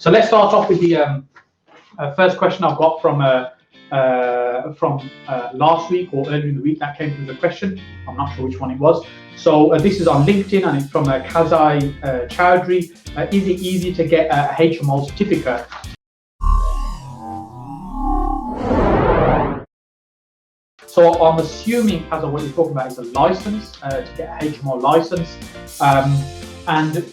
So let's start off with the first question I've got from last week or earlier in the week that came through the question. I'm not sure which one it was. So this is on LinkedIn and it's from Kazai Chowdhury. Is it easy to get a HMO certificate? So I'm assuming, Kazai, what you're talking about is a license, to get a HMO license. And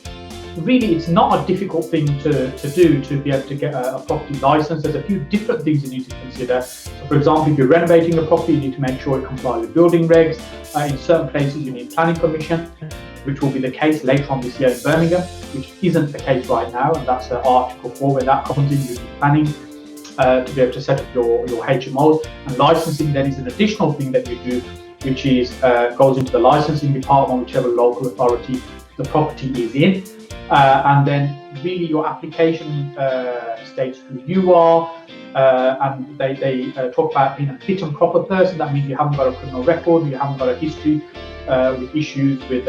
really, it's not a difficult thing to do to be able to get a property license. There's a few different things you need to consider. So for example, if you're renovating a property, you need to make sure it complies with building regs. In certain places, you need planning permission, which will be the case later on this year in Birmingham, which isn't the case right now. And that's Article 4, where that comes in, you need planning to be able to set up your HMOs. And licensing then is an additional thing that you do, which is goes into the licensing department, whichever local authority the property is in. And then really your application states who you are, and they talk about being a fit and proper person. That means you haven't got a criminal record, you haven't got a history with issues with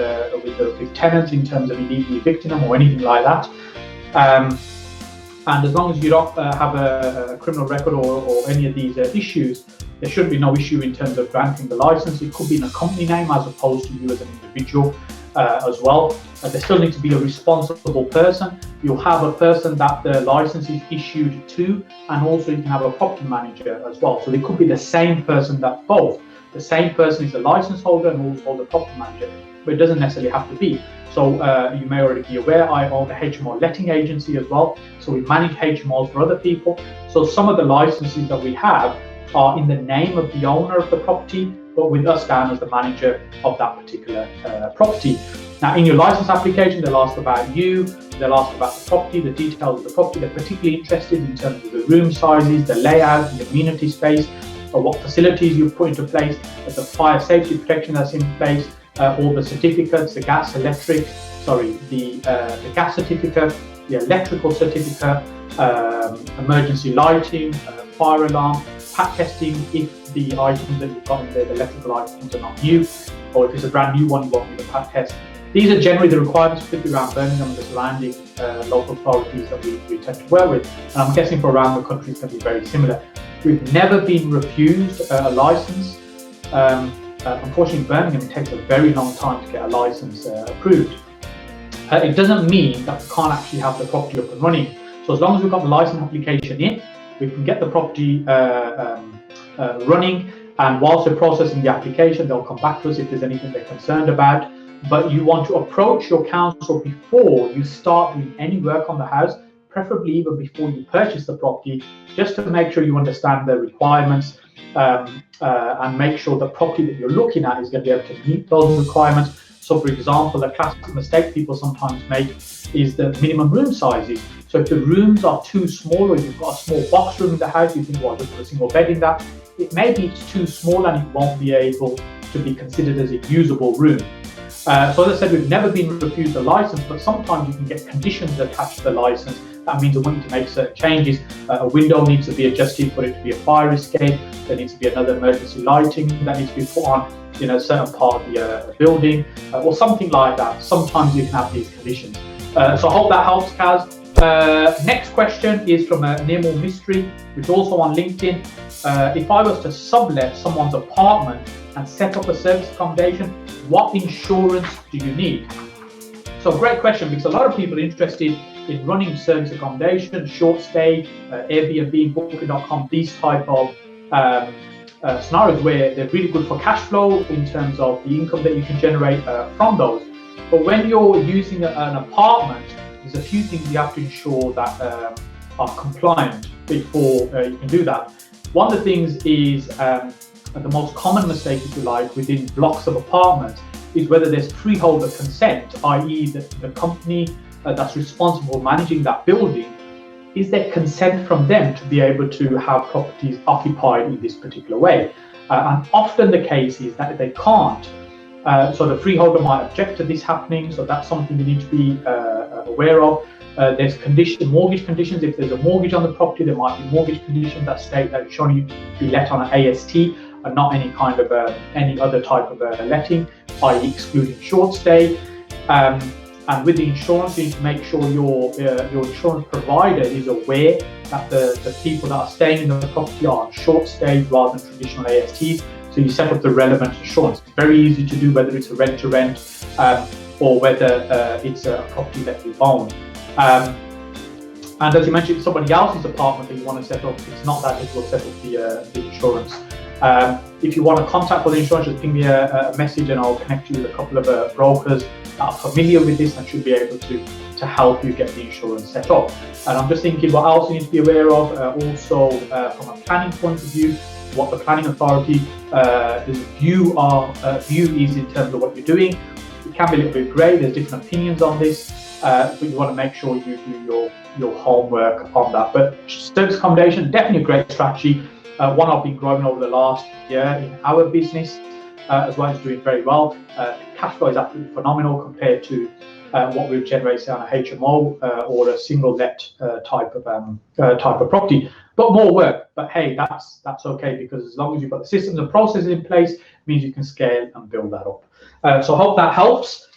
tenants in terms of illegally evicting them or anything like that. And as long as you don't have a criminal record or any of these issues, there should be no issue in terms of granting the license. It could be in a company name as opposed to you as an individual as well. There still needs to be a responsible person. You'll have a person that the license is issued to, and also you can have a property manager as well. So they could be the same person that both. The same person is the license holder and also the property manager, but it doesn't necessarily have to be. So you may already be aware, I own a HMO letting agency as well. So we manage HMOs for other people. So some of the licenses that we have are in the name of the owner of the property, but with us down as the manager of that particular property. Now, in your license application, they'll ask about you, they'll ask about the property, the details of the property. They're particularly interested in terms of the room sizes, the layout, the amenity space, or what facilities you've put into place, the fire safety protection that's in place, all the certificates, the gas certificate, the electrical certificate, emergency lighting, fire alarm, pat testing if the items that you've got in there, the electrical items, are not new, or if it's a brand new one, you won't need a pat test. These are generally the requirements, particularly around Birmingham and the surrounding local authorities that we tend to work with. And I'm guessing for around the country it's going to be very similar. We've never been refused a license. Unfortunately, in Birmingham, it takes a very long time to get a license approved. It doesn't mean that we can't actually have the property up and running. So as long as we've got the license application in, we can get the property running. And whilst we're processing the application, they'll come back to us if there's anything they're concerned about. But you want to approach your council before you start doing any work on the house, preferably even before you purchase the property, just to make sure you understand the requirements and make sure the property that you're looking at is going to be able to meet those requirements. So, for example, a classic mistake people sometimes make is the minimum room sizes. So if the rooms are too small, or you've got a small box room in the house, you think, well, I'll just put a single bed in that. It may be too small and it won't be able to be considered as a usable room. So as I said, we've never been refused a license, but sometimes you can get conditions attached to the license. That means they want you to make certain changes. A window needs to be adjusted for it to be a fire escape. There needs to be another emergency lighting that needs to be put on in a certain part of the building, or something like that. Sometimes you can have these conditions. So I hope that helps, Kaz. Next question is from Nirmal Mystery, which is also on LinkedIn. If I was to sublet someone's apartment and set up a service accommodation, what insurance do you need? So great question, because a lot of people are interested in running service accommodation, short stay, Airbnb, Booking.com, these type of scenarios where they're really good for cash flow in terms of the income that you can generate from those. But when you're using an apartment, there's a few things you have to ensure that are compliant before you can do that. One of the things is the most common mistake, if you like, within blocks of apartments is whether there's freeholder consent, i.e. the company that's responsible for managing that building, is there consent from them to be able to have properties occupied in this particular way? And often the case is that they can't. So the freeholder might object to this happening, so that's something you need to be aware of. There's mortgage conditions. If there's a mortgage on the property, there might be mortgage conditions that state that it's shown you be let on an AST and not any kind of any other type of letting, i.e. excluding short stay. And with the insurance, you need to make sure your insurance provider is aware that the people that are staying in the property are on short stays rather than traditional ASTs. So you set up the relevant insurance. It's very easy to do, whether it's a rent-to-rent or whether it's a property that you own. And as you mentioned, if somebody else's apartment that you want to set up, it's not that difficult to set up the insurance. If you want to contact for the insurance, just ping me a message and I'll connect you with a couple of brokers that are familiar with this and should be able to help you get the insurance set up. And I'm just thinking what else you need to be aware of. Also, from a planning point of view, what the planning authority view is in terms of what you're doing. It can be a little bit grey. There's different opinions on this, but you want to make sure you do your homework on that. But service accommodation, definitely a great strategy. One I've been growing over the last year in our business as well. It's doing very well. Cash flow is absolutely phenomenal compared to what we've generated on a HMO or a single let type of property. But more work. But hey, that's okay, because as long as you've got the systems and processes in place, it means you can scale and build that up. So I hope that helps.